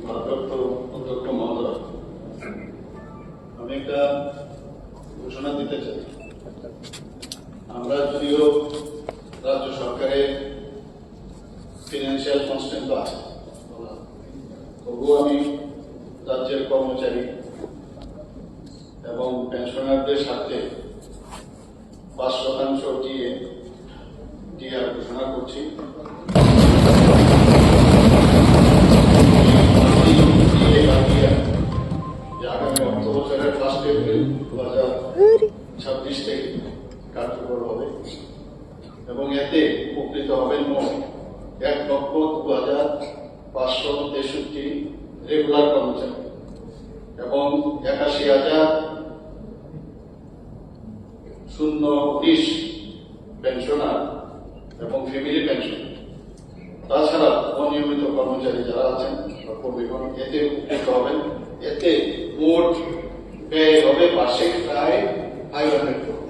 ভারপ্রাপ্ত অধ্যক্ষ মহোদয়, আমি একটা ঘোষণা দিতে চাই। আমরা যদিও রাজ্য সরকারের ফিনান্সিয়াল কনস্ট্যান্ট আছে, তবুও আমি রাজ্যের কর্মচারী এবং পেনশনারদের সাথে 5% ডিআর ঘোষণা করছি। আগামী অর্থ বছরের 1 এপ্রিল 2026 থেকে কার্যকর হবে এবং এতে উপকৃত হবেন মোট 1,02,563 রেগুলার কর্মচারী এবং 81,019 পেনশনার এবং ফ্যামিলি পেনশন। তাছাড়া অনিয়মিত কর্মচারী যারা আছেন কর্মীগণ এতে উপকৃত হবেন। এতে মোট ব্যয় হবে বার্ষিক প্রায় 500 কোটি।